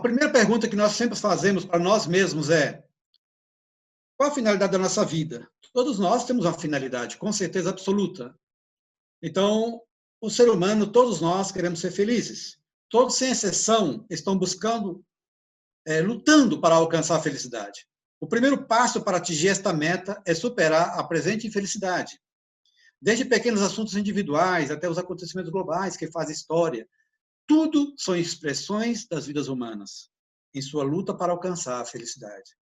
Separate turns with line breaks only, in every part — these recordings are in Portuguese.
primeira pergunta que nós sempre fazemos para nós mesmos é: qual a finalidade da nossa vida? Todos nós temos uma finalidade, com certeza absoluta. Então, o ser humano, todos nós queremos ser felizes. Todos, sem exceção, estão buscando, lutando para alcançar a felicidade. O primeiro passo para atingir esta meta é superar a presente infelicidade. Desde pequenos assuntos individuais até os acontecimentos globais que fazem história, tudo são expressões das vidas humanas, em sua luta para alcançar a felicidade.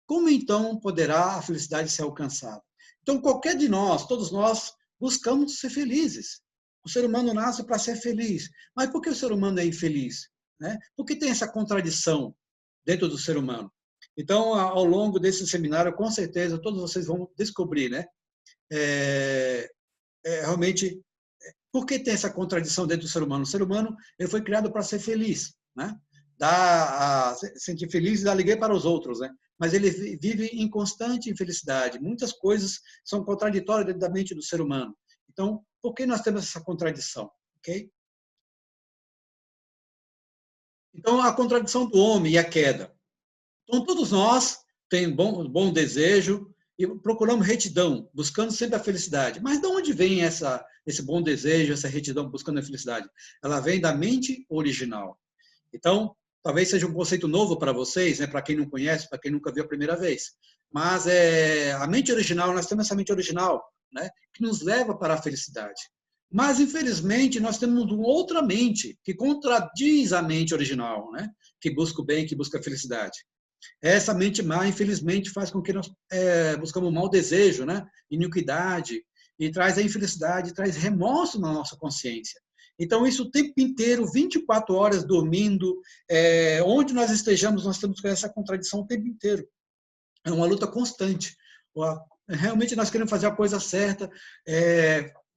Como, então, poderá a felicidade ser alcançada? Então, qualquer de nós, todos nós, buscamos ser felizes. O ser humano nasce para ser feliz. Mas por que o ser humano é infeliz? Né? Por que tem essa contradição dentro do ser humano? Então, ao longo desse seminário, com certeza, todos vocês vão descobrir, né? Realmente, por que tem essa contradição dentro do ser humano? O ser humano ele foi criado para ser feliz, né? Sentir feliz e dar alegria para os outros, né? Mas ele vive em constante infelicidade. Muitas coisas são contraditórias dentro da mente do ser humano. Então, por que nós temos essa contradição? Okay? Então, a contradição do homem e a queda. Então, todos nós temos bom desejo e procuramos retidão, buscando sempre a felicidade. Mas de onde vem esse bom desejo, essa retidão buscando a felicidade? Ela vem da mente original. Então, talvez seja um conceito novo para vocês, né? Para quem não conhece, para quem nunca viu a primeira vez. Mas a mente original, nós temos essa mente original, né? Que nos leva para a felicidade. Mas, infelizmente, nós temos uma outra mente que contradiz a mente original, né? Que busca o bem, que busca a felicidade. Essa mente má, infelizmente, faz com que nós buscamos mau desejo, né? Iniquidade, e traz a infelicidade, traz remorso na nossa consciência. Então, isso o tempo inteiro, 24 horas dormindo, onde nós estejamos, nós temos essa contradição o tempo inteiro. É uma luta constante. Realmente nós queremos fazer a coisa certa,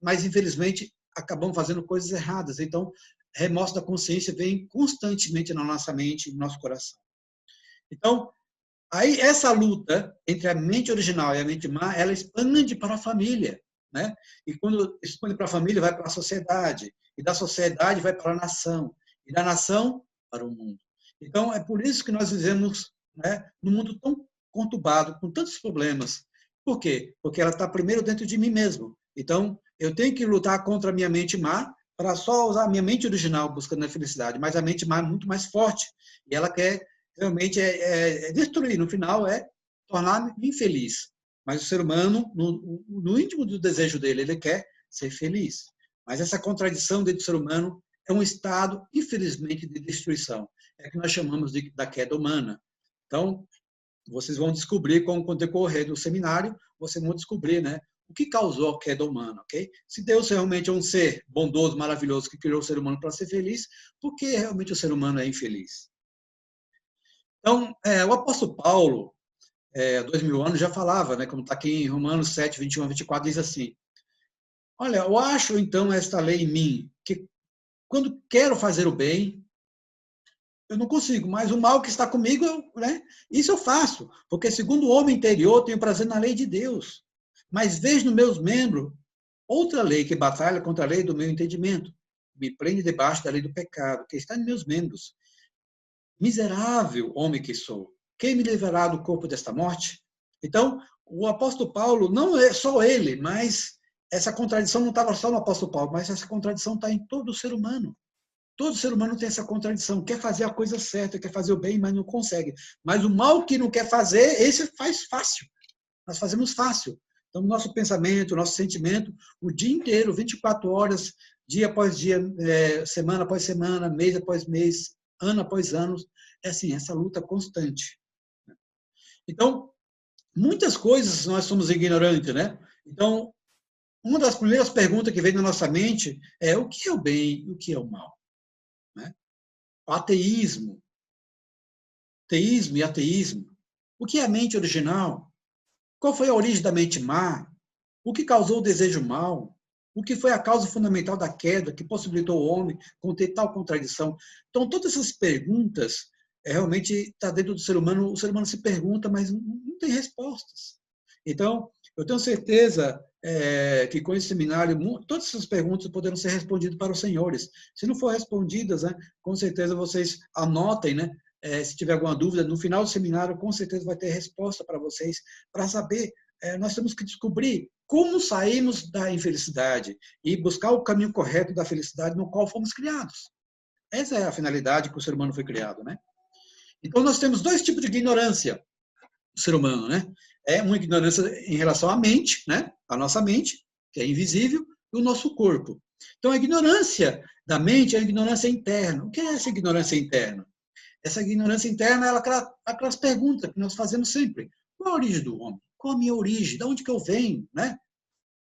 mas, infelizmente, acabamos fazendo coisas erradas. Então, remorso da consciência vem constantemente na nossa mente, no nosso coração. Então, aí essa luta entre a mente original e a mente má, ela expande para a família, né? E quando expande para a família, vai para a sociedade, e da sociedade vai para a nação, e da nação para o mundo. Então, é por isso que nós vivemos, né, num mundo tão conturbado, com tantos problemas. Por quê? Porque ela está primeiro dentro de mim mesmo. Então, eu tenho que lutar contra a minha mente má para só usar a minha mente original buscando a felicidade, mas a mente má é muito mais forte, e ela quer realmente destruir, no final tornar-me infeliz. Mas o ser humano, no íntimo do desejo dele, ele quer ser feliz. Mas essa contradição dentro do ser humano é um estado, infelizmente, de destruição. É que nós chamamos da queda humana. Então, vocês vão descobrir, com o decorrer do seminário, vocês vão descobrir, né, o que causou a queda humana, ok? Se Deus realmente é um ser bondoso, maravilhoso, que criou o ser humano para ser feliz, por que realmente o ser humano é infeliz? Então, o apóstolo Paulo, 2000 anos, já falava, né, como está aqui em Romanos 7, 21 a 24, diz assim: olha, eu acho, então, esta lei em mim, que quando quero fazer o bem, eu não consigo, mas o mal que está comigo, né, isso eu faço, porque segundo o homem interior, tenho prazer na lei de Deus. Mas vejo nos meus membros outra lei que batalha contra a lei do meu entendimento, me prende debaixo da lei do pecado, que está em meus membros. Miserável homem que sou, quem me livrará do corpo desta morte? Então, o apóstolo Paulo, não é só ele, mas essa contradição não estava só no apóstolo Paulo, mas essa contradição está em todo ser humano. Todo ser humano tem essa contradição, quer fazer a coisa certa, quer fazer o bem, mas não consegue. Mas o mal que não quer fazer, esse faz fácil. Nós fazemos fácil. Então, nosso pensamento, nosso sentimento, o dia inteiro, 24 horas, dia após dia, semana após semana, mês após mês, ano após ano, é assim, essa luta constante. Então, muitas coisas nós somos ignorantes, né? Então, uma das primeiras perguntas que vem na nossa mente é: o que é o bem e o que é o mal? Né? O ateísmo, teísmo e ateísmo. O que é a mente original? Qual foi a origem da mente má? O que causou o desejo mau? O que foi a causa fundamental da queda que possibilitou o homem conter tal contradição? Então, todas essas perguntas realmente está dentro do ser humano. O ser humano se pergunta, mas não tem respostas. Então, eu tenho certeza que com esse seminário, todas essas perguntas poderão ser respondidas para os senhores. Se não for respondidas, né, com certeza vocês anotem, né, se tiver alguma dúvida, no final do seminário, com certeza vai ter resposta para vocês, para saber, nós temos que descobrir como saímos da infelicidade e buscar o caminho correto da felicidade no qual fomos criados. Essa é a finalidade que o ser humano foi criado, né? Então, nós temos dois tipos de ignorância do ser humano, né? É uma ignorância em relação à mente, né? A nossa mente, que é invisível, e o nosso corpo. Então, a ignorância da mente é a ignorância interna. O que é essa ignorância interna? Essa ignorância interna é aquelas perguntas que nós fazemos sempre. Qual a origem do homem? Qual a minha origem? De onde que eu venho? Né?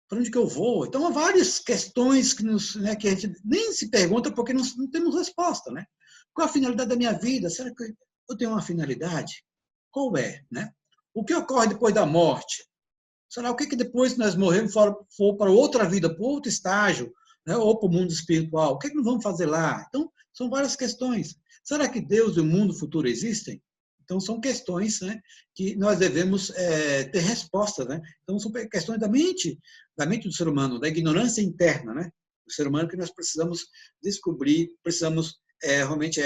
Para onde que eu vou? Então, há várias questões que a gente nem se pergunta porque não temos resposta. Né? Qual a finalidade da minha vida? Será que eu tenho uma finalidade? Qual é? Né? O que ocorre depois da morte? Será o que depois que nós morremos for para outra vida, para outro estágio, né? Ou para o mundo espiritual? O que nós vamos fazer lá? Então, são várias questões. Será que Deus e o mundo futuro existem? Então, são questões, né, que nós devemos ter respostas. Né? Então, são questões da mente do ser humano, da ignorância interna, né, do ser humano, que nós precisamos descobrir, precisamos realmente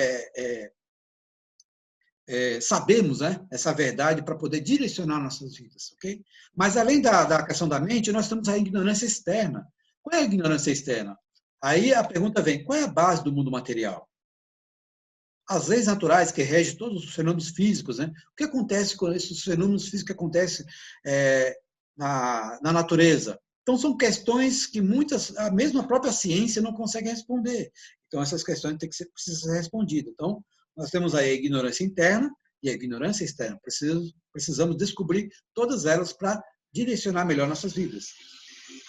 sabemos, né, essa verdade para poder direcionar nossas vidas, ok? Mas, além da questão da mente, nós temos a ignorância externa. Qual é a ignorância externa? Aí a pergunta vem, qual é a base do mundo material? As leis naturais que regem todos os fenômenos físicos, né? O que acontece com esses fenômenos físicos que acontecem na natureza? Então, são questões que a mesma própria ciência não consegue responder. Então, essas questões precisam ser respondidas. Então, nós temos aí a ignorância interna e a ignorância externa. Precisamos descobrir todas elas para direcionar melhor nossas vidas.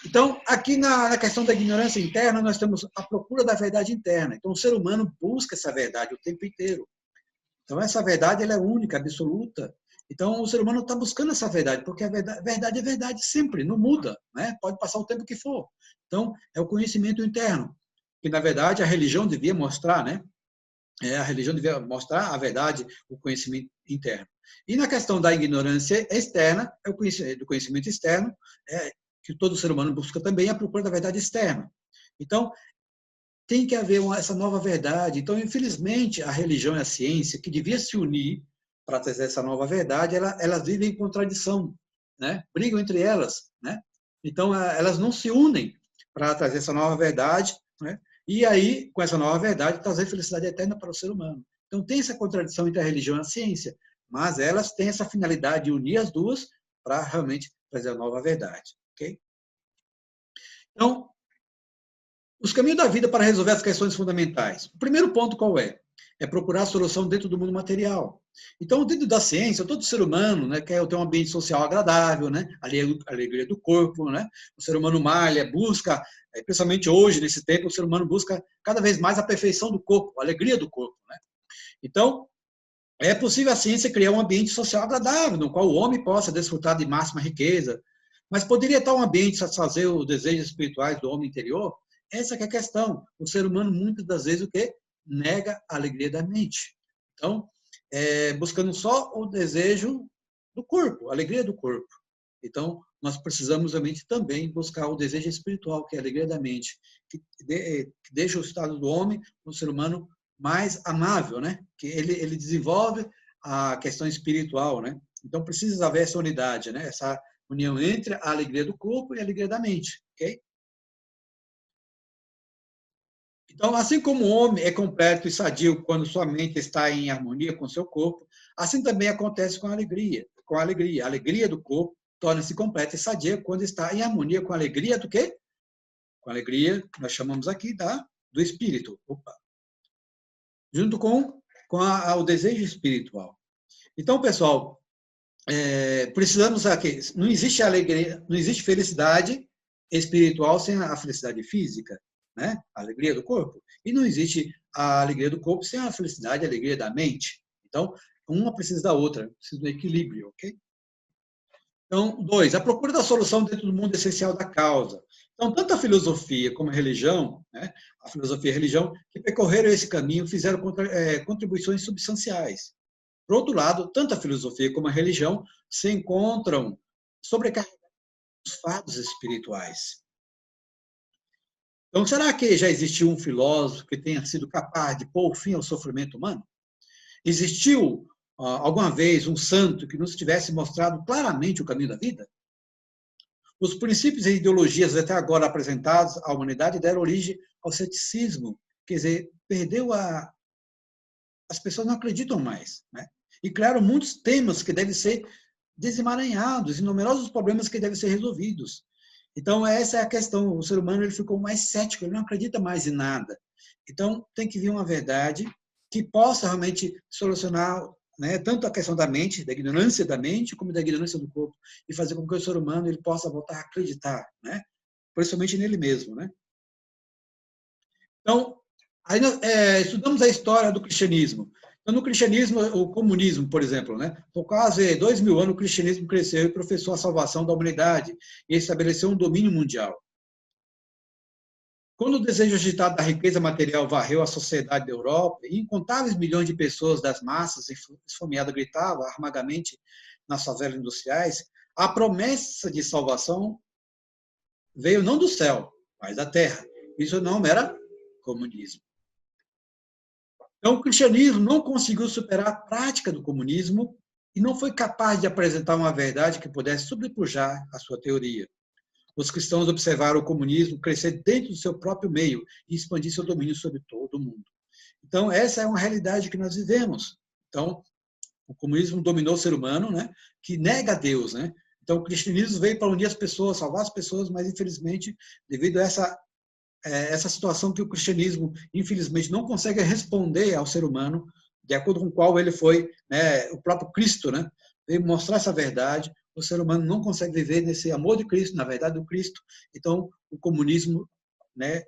Então, aqui na questão da ignorância interna, nós temos a procura da verdade interna. Então, o ser humano busca essa verdade o tempo inteiro. Então, essa verdade ela é única, absoluta. Então, o ser humano está buscando essa verdade, porque a verdade é verdade sempre, não muda, né? Pode passar o tempo que for. Então, é o conhecimento interno, que, na verdade, a religião devia mostrar, né? A religião devia mostrar a verdade, o conhecimento interno. E na questão da ignorância externa, do conhecimento externo, que todo ser humano busca também, a procura da verdade externa. Então, tem que haver essa nova verdade. Então, infelizmente, a religião e a ciência, que devia se unir para trazer essa nova verdade, elas vivem em contradição, né? Brigam entre elas, né? Então, elas não se unem para trazer essa nova verdade, né? E aí, com essa nova verdade, trazer felicidade eterna para o ser humano. Então, tem essa contradição entre a religião e a ciência, mas elas têm essa finalidade de unir as duas para realmente trazer a nova verdade. Okay? Então, os caminhos da vida para resolver as questões fundamentais. O primeiro ponto qual é? É procurar a solução dentro do mundo material. Então, dentro da ciência, todo ser humano, né, quer ter um ambiente social agradável, né, a alegria do corpo, né, o ser humano malha, busca, principalmente hoje, nesse tempo, o ser humano busca cada vez mais a perfeição do corpo, a alegria do corpo. Né? Então, é possível a ciência criar um ambiente social agradável, no qual o homem possa desfrutar de máxima riqueza, mas poderia estar um ambiente satisfazer os desejos espirituais do homem interior? Essa que é a questão. O ser humano, muitas das vezes, o quê? Nega a alegria da mente. Então, buscando só o desejo do corpo, a alegria do corpo. Então, nós precisamos realmente também buscar o desejo espiritual, que é a alegria da mente, que deixa o estado do homem, o ser humano, mais amável, né? Que ele desenvolve a questão espiritual, né? Então, precisa haver essa unidade, né? Essa união entre a alegria do corpo e a alegria da mente, ok? Então, assim como o homem é completo e sadio quando sua mente está em harmonia com seu corpo, assim também acontece com a alegria. Com a alegria. A alegria do corpo torna-se completa e sadia quando está em harmonia com a alegria do quê? Com a alegria que nós chamamos aqui do espírito. Opa. Junto com o desejo espiritual. Então, pessoal, precisamos aqui. Não existe alegria, não existe felicidade espiritual sem a felicidade física, né? A alegria do corpo. E não existe a alegria do corpo sem a felicidade, a alegria da mente. Então, uma precisa da outra, precisa do equilíbrio, ok? Então, 2, a procura da solução dentro do mundo essencial da causa. Então, tanto a filosofia como a religião, né, a filosofia e a religião, que percorreram esse caminho, fizeram contribuições substanciais. Por outro lado, tanto a filosofia como a religião se encontram sobrecarregados dos fatos espirituais. Então, será que já existiu um filósofo que tenha sido capaz de pôr fim ao sofrimento humano? Existiu alguma vez um santo que nos tivesse mostrado claramente o caminho da vida? Os princípios e ideologias até agora apresentados à humanidade deram origem ao ceticismo, quer dizer, as pessoas não acreditam mais, né? E criaram muitos temas que devem ser desemaranhados, e numerosos problemas que devem ser resolvidos. Então, essa é a questão. O ser humano ele ficou mais cético, ele não acredita mais em nada. Então, tem que vir uma verdade que possa realmente solucionar, né, tanto a questão da mente, da ignorância da mente, como da ignorância do corpo, e fazer com que o ser humano ele possa voltar a acreditar, né, principalmente nele mesmo, né? Então, aí nós, estudamos a história do cristianismo. Então, no cristianismo, o comunismo, por exemplo, né? Por quase 2000 anos, o cristianismo cresceu e professou a salvação da humanidade e estabeleceu um domínio mundial. Quando o desejo agitado da riqueza material varreu a sociedade da Europa e incontáveis milhões de pessoas das massas esfomeadas gritavam amargamente nas favelas industriais, a promessa de salvação veio não do céu, mas da terra. Isso não era comunismo. Então, o cristianismo não conseguiu superar a prática do comunismo e não foi capaz de apresentar uma verdade que pudesse sobrepujar a sua teoria. Os cristãos observaram o comunismo crescer dentro do seu próprio meio e expandir seu domínio sobre todo o mundo. Então, essa é uma realidade que nós vivemos. Então, o comunismo dominou o ser humano, né, que nega a Deus, né? Então, o cristianismo veio para unir as pessoas, salvar as pessoas, mas, infelizmente, devido a essa situação que o cristianismo, infelizmente, não consegue responder ao ser humano, de acordo com o qual ele foi, né, o próprio Cristo, né, veio mostrar essa verdade, o ser humano não consegue viver nesse amor de Cristo, na verdade do Cristo, então o comunismo, né,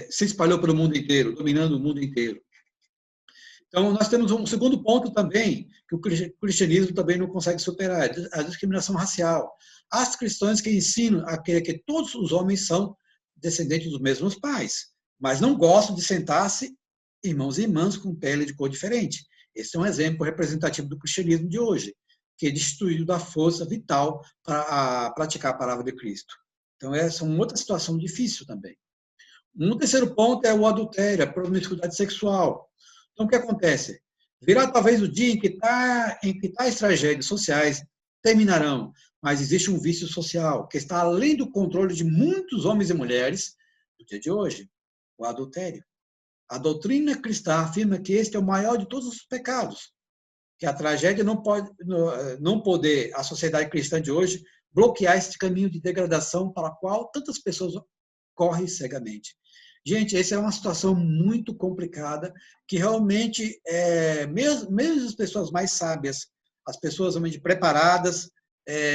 se espalhou pelo mundo inteiro, dominando o mundo inteiro. Então, nós temos um segundo ponto também, que o cristianismo também não consegue superar, a discriminação racial. Há cristãos que ensinam a que todos os homens são descendentes dos mesmos pais, mas não gostam de sentar-se irmãos e irmãs com pele de cor diferente. Esse é um exemplo representativo do cristianismo de hoje, que é destituído da força vital para praticar a palavra de Cristo. Então, essa é uma outra situação difícil também. Um terceiro ponto é o adultério, a promiscuidade sexual. Então, o que acontece? Virá talvez o dia em que tais tragédias sociais terminarão, mas existe um vício social que está além do controle de muitos homens e mulheres do dia de hoje, o adultério. A doutrina cristã afirma que este é o maior de todos os pecados, que a tragédia não poder a sociedade cristã de hoje bloquear este caminho de degradação para o qual tantas pessoas correm cegamente. Gente, essa é uma situação muito complicada, que realmente, mesmo as pessoas mais sábias, as pessoas realmente preparadas,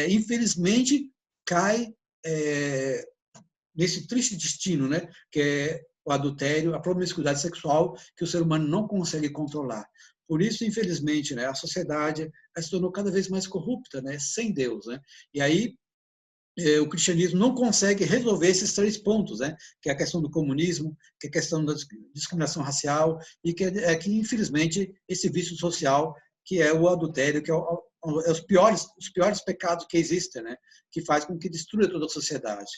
infelizmente, caem nesse triste destino, né, que é o adultério, a promiscuidade sexual, que o ser humano não consegue controlar. Por isso, infelizmente, né, a sociedade se tornou cada vez mais corrupta, né, sem Deus, né? E aí o cristianismo não consegue resolver esses três pontos, né? Que é a questão do comunismo, que é a questão da discriminação racial e que infelizmente, esse vício social, que é o adultério, que é os piores pecados que existem, né? Que faz com que destrua toda a sociedade.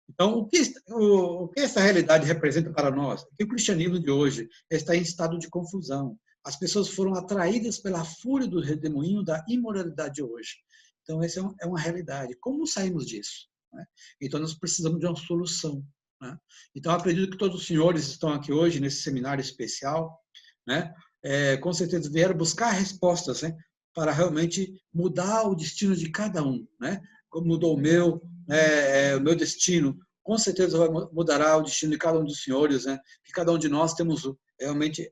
Então, o que essa realidade representa para nós? Que o cristianismo de hoje está em estado de confusão. As pessoas foram atraídas pela fúria do redemoinho da imoralidade de hoje. Então, essa é uma realidade. Como saímos disso? Né? Então, nós precisamos de uma solução. Né? Então, acredito que todos os senhores estão aqui hoje, nesse seminário especial, né? Com certeza vieram buscar respostas, né? Para realmente mudar o destino de cada um. Né? Como mudou o meu destino, com certeza mudará o destino de cada um dos senhores, né? Que cada um de nós temos realmente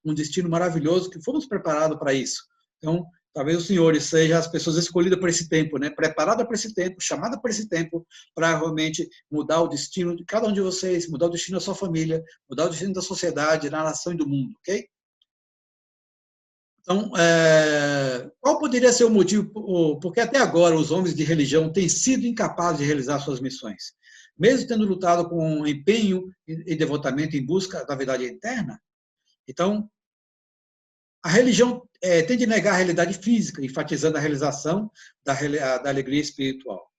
um destino maravilhoso, que fomos preparados para isso. Então, talvez os senhores sejam as pessoas escolhidas para esse tempo, né? Preparadas para esse tempo, chamadas para esse tempo, para realmente mudar o destino de cada um de vocês, mudar o destino da sua família, mudar o destino da sociedade, da nação e do mundo, ok? Então, qual poderia ser o motivo? Porque até agora os homens de religião têm sido incapazes de realizar suas missões, mesmo tendo lutado com empenho e devotamento em busca da verdade eterna. Então, a religião tende a negar a realidade física, enfatizando a realização da alegria espiritual.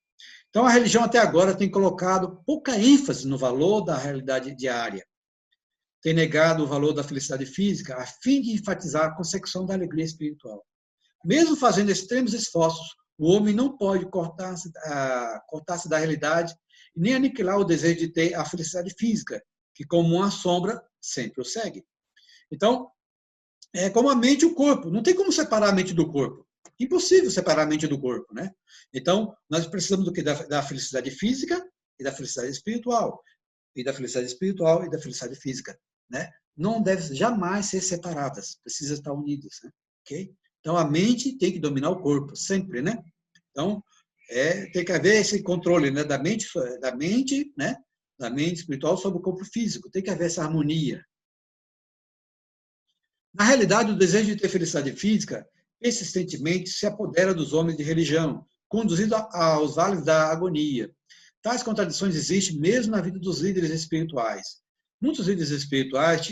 Então, a religião até agora tem colocado pouca ênfase no valor da realidade diária. tem negado o valor da felicidade física a fim de enfatizar a consecução da alegria espiritual. Mesmo fazendo extremos esforços, o homem não pode cortar-se da realidade e nem aniquilar o desejo de ter a felicidade física, que, como uma sombra, sempre o segue. Então, é como a mente e o corpo. Não tem como separar a mente do corpo. Impossível separar a mente do corpo, né? Então, nós precisamos do que? Da felicidade física e da felicidade espiritual. E da felicidade espiritual e da felicidade física, né? Não devem jamais ser separadas. Precisam estar unidas, né? Ok? Então, a mente tem que dominar o corpo, sempre, né? Então, tem que haver esse controle, né? Da mente, né? Da mente espiritual sobre o corpo físico. Tem que haver essa harmonia. Na realidade, o desejo de ter felicidade física persistentemente se apodera dos homens de religião, conduzindo aos vales da agonia. Tais contradições existem mesmo na vida dos líderes espirituais. Muitos líderes espirituais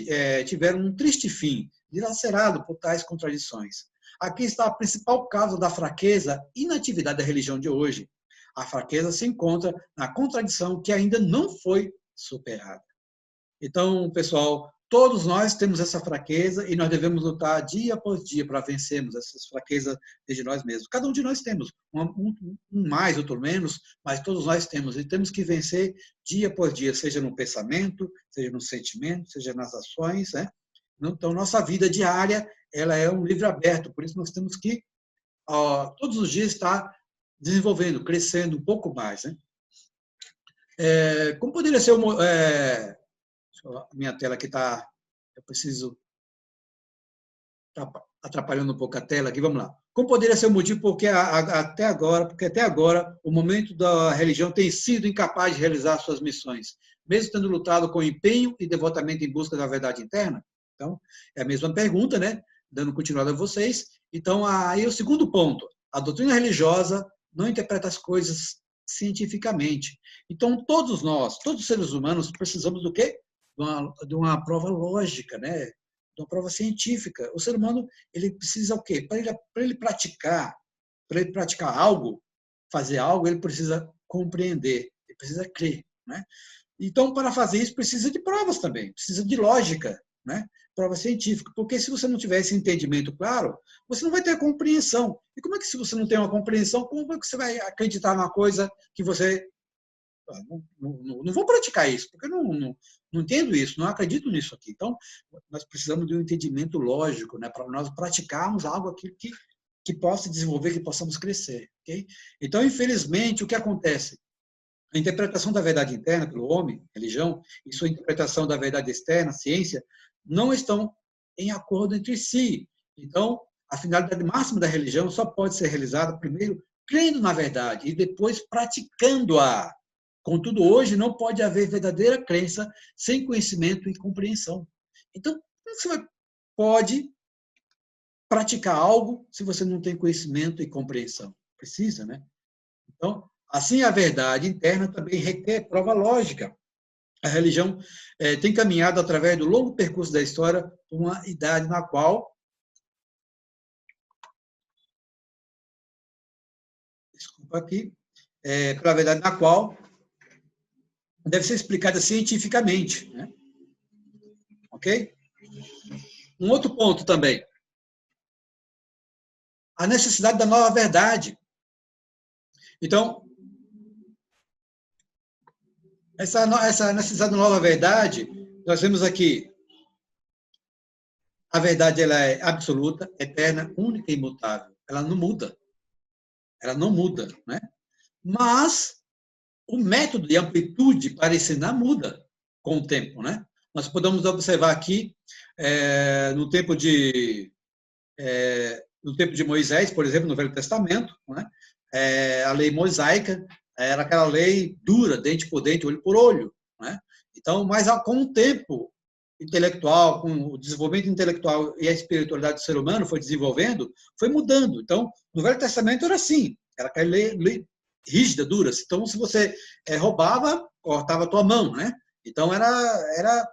tiveram um triste fim, dilacerado por tais contradições. Aqui está a principal causa da fraqueza e inatividade da religião de hoje. A fraqueza se encontra na contradição que ainda não foi superada. Então, pessoal, todos nós temos essa fraqueza e nós devemos lutar dia após dia para vencermos essas fraquezas de nós mesmos. Cada um de nós temos, um mais, outro menos, mas todos nós temos. E temos que vencer dia após dia, seja no pensamento, seja no sentimento, seja nas ações, né? Então, nossa vida diária, ela é um livro aberto, por isso nós temos que, todos os dias, estar desenvolvendo, crescendo um pouco mais, né? Como poderia ser a minha tela aqui está, eu preciso, está atrapalhando um pouco a tela aqui, vamos lá. Como poderia ser o motivo porque até agora o momento da religião tem sido incapaz de realizar suas missões, mesmo tendo lutado com empenho e devotamente em busca da verdade interna? Então, é a mesma pergunta, né? Dando continuidade a vocês. Então, aí o segundo ponto, a doutrina religiosa não interpreta as coisas cientificamente. Então, todos nós, todos os seres humanos, precisamos do quê? De uma prova lógica, né? De uma prova científica. O ser humano, ele precisa o quê? Para ele praticar algo, fazer algo, ele precisa compreender, ele precisa crer, né? Então, para fazer isso, precisa de provas também, precisa de lógica, né? Prova científica, porque se você não tiver esse entendimento claro, você não vai ter a compreensão. E como é que, se você não tem uma compreensão, como é que você vai acreditar numa coisa que você não vou praticar isso, porque eu não entendo isso, não acredito nisso aqui. Então, nós precisamos de um entendimento lógico, né, para nós praticarmos algo aqui que possa desenvolver, que possamos crescer. Okay? Então, infelizmente, o que acontece? A interpretação da verdade interna pelo homem, religião, e sua interpretação da verdade externa, ciência, não estão em acordo entre si. Então, a finalidade máxima da religião só pode ser realizada, primeiro, crendo na verdade e depois praticando-a. Contudo, hoje não pode haver verdadeira crença sem conhecimento e compreensão. Então, como você pode praticar algo se você não tem conhecimento e compreensão? Precisa, né? Então, assim, a verdade interna também requer prova lógica. A religião tem caminhado através do longo percurso da história por uma idade na qual, desculpa aqui, pela verdade na qual deve ser explicada cientificamente, né? Ok? Um outro ponto também, a necessidade da nova verdade. Então, essa necessidade da nova verdade, nós vemos aqui, a verdade ela é absoluta, eterna, única e imutável. Ela não muda. Ela não muda, né? Mas o método e a amplitude para ensinar muda com o tempo, né? Nós podemos observar aqui, no tempo de Moisés, por exemplo, no Velho Testamento, né? A lei mosaica era aquela lei dura, dente por dente, olho por olho, né? Então, mas com o tempo intelectual, com o desenvolvimento intelectual e a espiritualidade do ser humano foi desenvolvendo, foi mudando. Então, no Velho Testamento era assim, era aquela lei rígida, dura. Então, se você roubava, cortava a tua mão, né? Então, era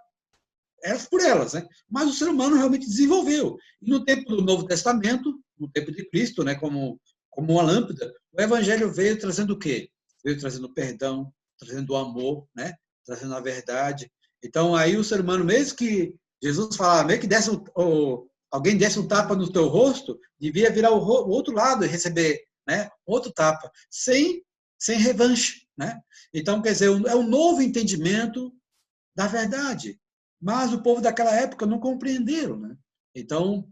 por elas, né? Mas o ser humano realmente desenvolveu. E no tempo do Novo Testamento, no tempo de Cristo, né, como uma lâmpada, o Evangelho veio trazendo o quê? Veio trazendo perdão, trazendo o amor, né? Trazendo a verdade. Então, aí o ser humano, mesmo que Jesus falava, mesmo que alguém desse um tapa no teu rosto, devia virar o outro lado e receber, né, outro tapa, sem revanche. Né? Então, quer dizer, é um novo entendimento da verdade. Mas o povo daquela época não compreenderam. Né? Então,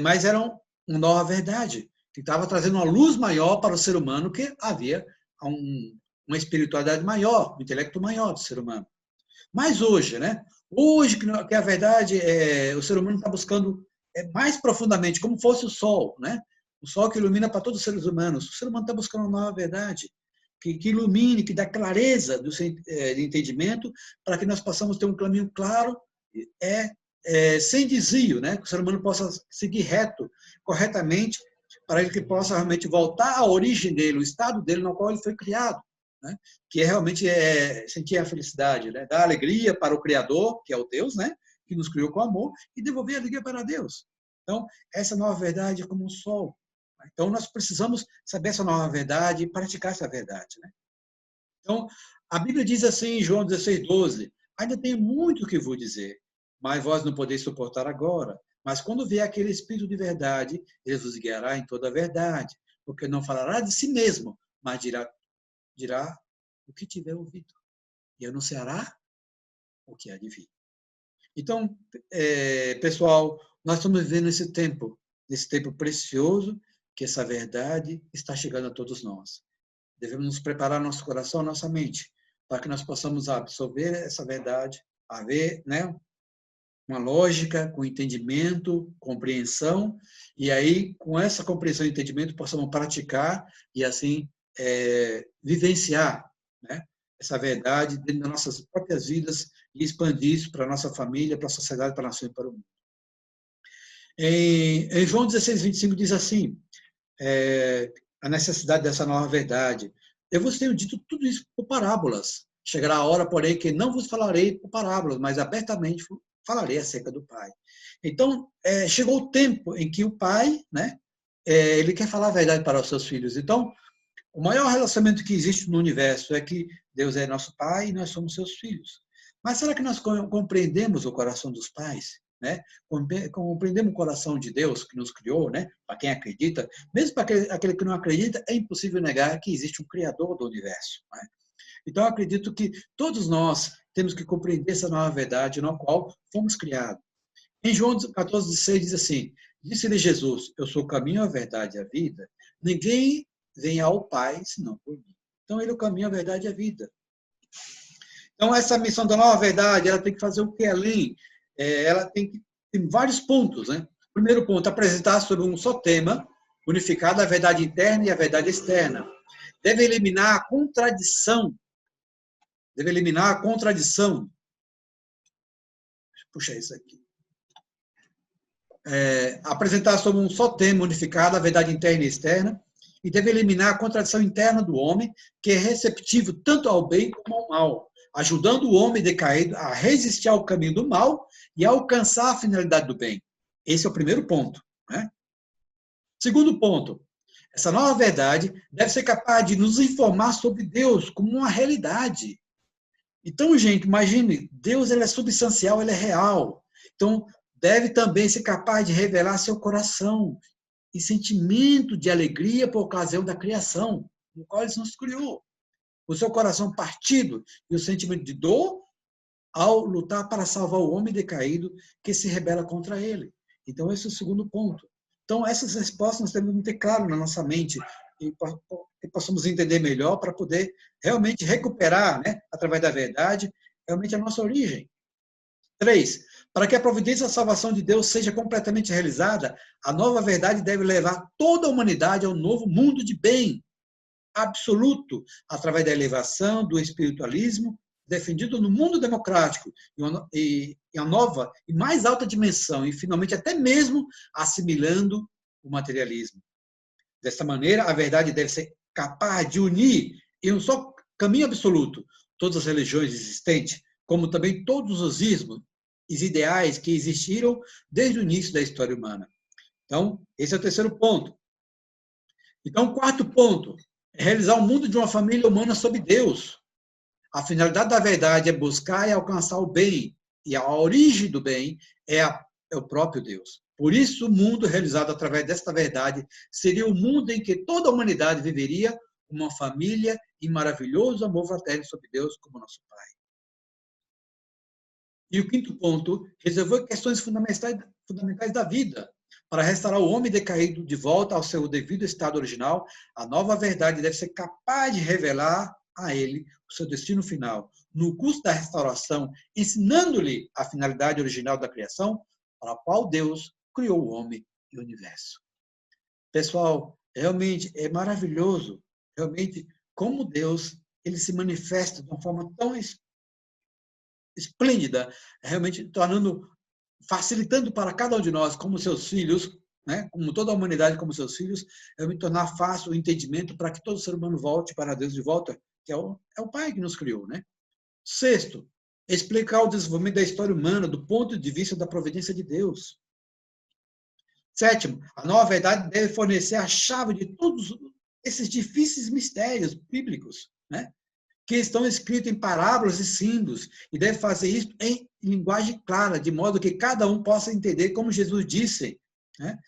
mas era uma nova verdade, que estava trazendo uma luz maior para o ser humano, que havia uma espiritualidade maior, um intelecto maior do ser humano. Mas hoje, né? Hoje que a verdade o ser humano está buscando mais profundamente, como fosse o sol, né? O sol que ilumina para todos os seres humanos. O ser humano está buscando uma nova verdade que ilumine, que dá clareza de entendimento, para que nós possamos ter um caminho claro, sem desvio, né? Que o ser humano possa seguir reto, corretamente, para ele que possa realmente voltar à origem dele, o estado dele no qual ele foi criado. Né? Que realmente sentir a felicidade, né? Dar alegria para o Criador, que é o Deus, né? Que nos criou com amor, e devolver a alegria para Deus. Então, essa nova verdade é como um sol. Então, nós precisamos saber essa nova verdade e praticar essa verdade. Né? Então, a Bíblia diz assim em João 16:12, ainda tenho muito que vos dizer, mas vós não podeis suportar agora. Mas quando vier aquele Espírito de verdade, ele vos guiará em toda a verdade, porque não falará de si mesmo, mas dirá o que tiver ouvido e anunciará o que há de vir. Então, pessoal, nós estamos vivendo nesse tempo precioso, que essa verdade está chegando a todos nós. Devemos nos preparar nosso coração, nossa mente, para que nós possamos absorver essa verdade, haver, né, uma lógica, com entendimento, compreensão, e aí, com essa compreensão e entendimento, possamos praticar e, assim, vivenciar, né, essa verdade dentro das nossas próprias vidas e expandir isso para a nossa família, para a sociedade, para a nação e para o mundo. Em João 16:25 diz assim, a necessidade dessa nova verdade. Eu vos tenho dito tudo isso por parábolas. Chegará a hora, porém, que não vos falarei por parábolas, mas abertamente falarei acerca do Pai. Então, chegou o tempo em que o Pai, né, ele quer falar a verdade para os seus filhos. Então, o maior relacionamento que existe no universo é que Deus é nosso Pai e nós somos seus filhos. Mas será que nós compreendemos o coração dos pais? Né? Compreendemos o coração de Deus que nos criou, né? Para quem acredita, mesmo para aquele que não acredita, é impossível negar que existe um Criador do universo. Né? Então, eu acredito que todos nós temos que compreender essa nova verdade na qual fomos criados. Em João 14:6 diz assim, disse-lhe Jesus, eu sou o caminho, a verdade e a vida, ninguém vem ao Pai senão por mim. Então, ele é o caminho, a verdade e a vida. Então, essa missão da nova verdade, ela tem que fazer o que além? Ela tem vários pontos. Né? Primeiro ponto, apresentar sobre um só tema, unificado a verdade interna e a verdade externa. Deve eliminar a contradição. Deve eliminar a contradição. Deixa eu puxar isso aqui. Apresentar sobre um só tema, unificado a verdade interna e externa, e deve eliminar a contradição interna do homem, que é receptivo tanto ao bem como ao mal, ajudando o homem decaído a resistir ao caminho do mal e a alcançar a finalidade do bem. Esse é o primeiro ponto. Né? Segundo ponto, essa nova verdade deve ser capaz de nos informar sobre Deus como uma realidade. Então, gente, imagine, Deus ele é substancial, ele é real. Então, deve também ser capaz de revelar seu coração e sentimento de alegria por ocasião da criação, no qual ele nos criou. O seu coração partido e o sentimento de dor ao lutar para salvar o homem decaído que se rebela contra ele. Então, esse é o segundo ponto. Então, essas respostas nós temos que ter claro na nossa mente e possamos entender melhor para poder realmente recuperar, né, através da verdade, realmente a nossa origem. 3. Para que a providência da salvação de Deus seja completamente realizada, a nova verdade deve levar toda a humanidade ao novo mundo de bem absoluto, através da elevação do espiritualismo defendido no mundo democrático e a nova e mais alta dimensão, e finalmente até mesmo assimilando o materialismo. Dessa maneira, a verdade deve ser capaz de unir em um só caminho absoluto todas as religiões existentes, como também todos os ismos e ideais que existiram desde o início da história humana. Então, esse é o terceiro ponto. Então, o quarto ponto é realizar o mundo de uma família humana sob Deus. A finalidade da verdade é buscar e alcançar o bem, e a origem do bem é o próprio Deus. Por isso, o mundo realizado através desta verdade seria o mundo em que toda a humanidade viveria uma família em maravilhoso amor fraterno sobre Deus como nosso Pai. E o quinto ponto, resolver questões fundamentais da vida. Para restaurar o homem decaído de volta ao seu devido estado original, a nova verdade deve ser capaz de revelar a ele o seu destino final, no curso da restauração, ensinando-lhe a finalidade original da criação, para a qual Deus criou o homem e o universo. Pessoal, realmente é maravilhoso, realmente, como Deus ele se manifesta de uma forma tão esplêndida, realmente facilitando para cada um de nós, como seus filhos, né, como toda a humanidade, como seus filhos, me tornar fácil o entendimento para que todo ser humano volte para Deus de volta, que é o Pai que nos criou, né? Sexto, explicar o desenvolvimento da história humana do ponto de vista da providência de Deus. Sétimo, a nova verdade deve fornecer a chave de todos esses difíceis mistérios bíblicos, né? Que estão escritos em parábolas e símbolos, e deve fazer isso em linguagem clara, de modo que cada um possa entender, como Jesus disse, né?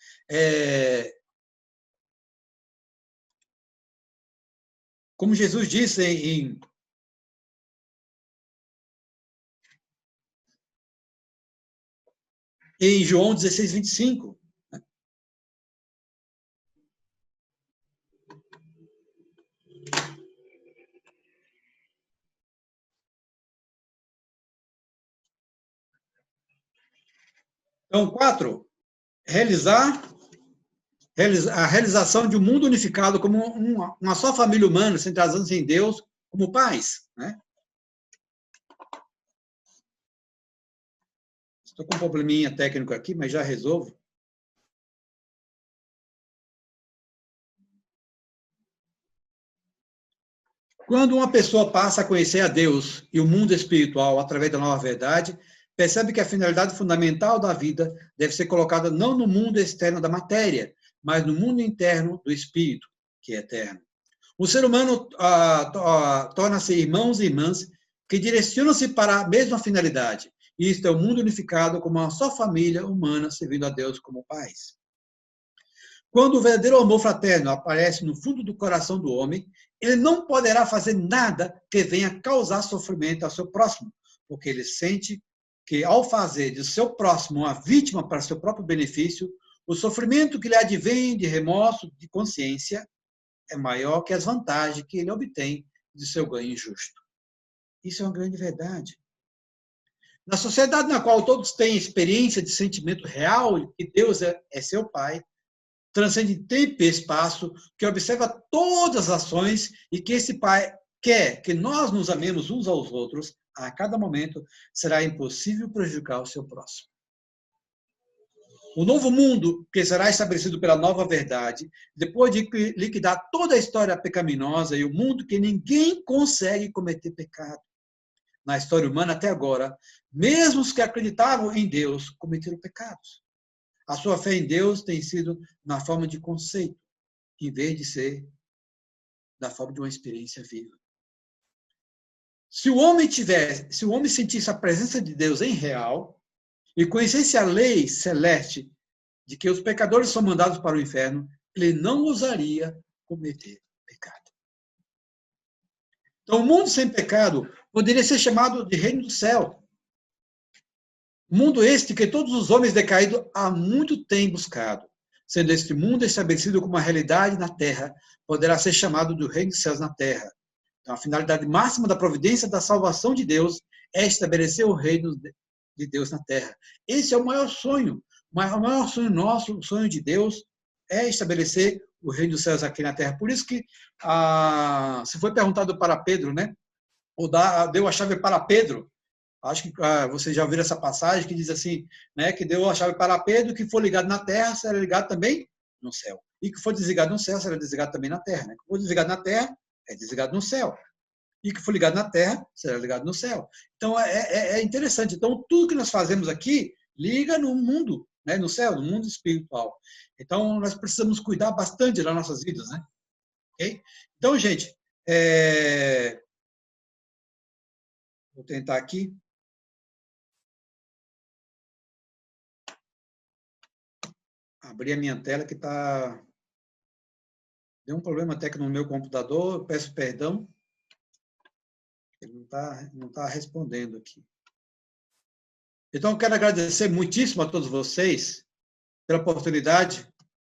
Como Jesus disse em João 16, 25. Então, 4, a realização de um mundo unificado como uma só família humana, centralizando-se em Deus como pais, né? Estou com um probleminha técnico aqui, mas já resolvo. Quando uma pessoa passa a conhecer a Deus e o mundo espiritual através da nova verdade, percebe que a finalidade fundamental da vida deve ser colocada não no mundo externo da matéria, mas no mundo interno do espírito, que é eterno. O ser humano torna-se irmãos e irmãs que direcionam-se para a mesma finalidade. Isto é o mundo unificado como uma só família humana servindo a Deus como pais. Quando o verdadeiro amor fraterno aparece no fundo do coração do homem, ele não poderá fazer nada que venha causar sofrimento ao seu próximo, porque ele sente que, ao fazer de seu próximo uma vítima para seu próprio benefício, o sofrimento que lhe advém de remorso, de consciência, é maior que as vantagens que ele obtém de seu ganho injusto. Isso é uma grande verdade. Na sociedade na qual todos têm experiência de sentimento real de que Deus é seu Pai, transcende tempo e espaço, que observa todas as ações e que esse Pai quer que nós nos amemos uns aos outros, a cada momento será impossível prejudicar o seu próximo. O novo mundo, que será estabelecido pela nova verdade, depois de liquidar toda a história pecaminosa e o mundo que ninguém consegue cometer pecado. Na história humana até agora, mesmo os que acreditavam em Deus cometeram pecados. A sua fé em Deus tem sido na forma de conceito, em vez de ser da forma de uma experiência viva. Se o homem sentisse a presença de Deus em real e conhecesse a lei celeste de que os pecadores são mandados para o inferno, ele não ousaria cometer pecado. Então, o mundo sem pecado poderia ser chamado de reino do céu. Mundo este que todos os homens decaídos há muito têm buscado. Sendo este mundo estabelecido como uma realidade na Terra, poderá ser chamado do reino dos céus na Terra. Então, a finalidade máxima da providência da salvação de Deus é estabelecer o reino de Deus na Terra. Esse é o maior sonho. O maior sonho nosso, o sonho de Deus, é estabelecer o reino dos céus aqui na Terra. Por isso que, se foi perguntado para Pedro, né? Ou deu a chave para Pedro. Acho que vocês já ouviram essa passagem que diz assim, né, que deu a chave para Pedro, que for ligado na terra, será ligado também no céu. E que for desligado no céu, será desligado também na terra. Né? Que for desligado na terra, é desligado no céu. E que for ligado na terra, será ligado no céu. Então, é interessante. Então, tudo que nós fazemos aqui liga no mundo, né, no céu, no mundo espiritual. Então, nós precisamos cuidar bastante das nossas vidas. Né? Okay? Então, gente, Vou tentar aqui. Abrir a minha tela que está... Deu um problema técnico no meu computador, eu peço perdão. Ele não tá respondendo aqui. Então, eu quero agradecer muitíssimo a todos vocês pela oportunidade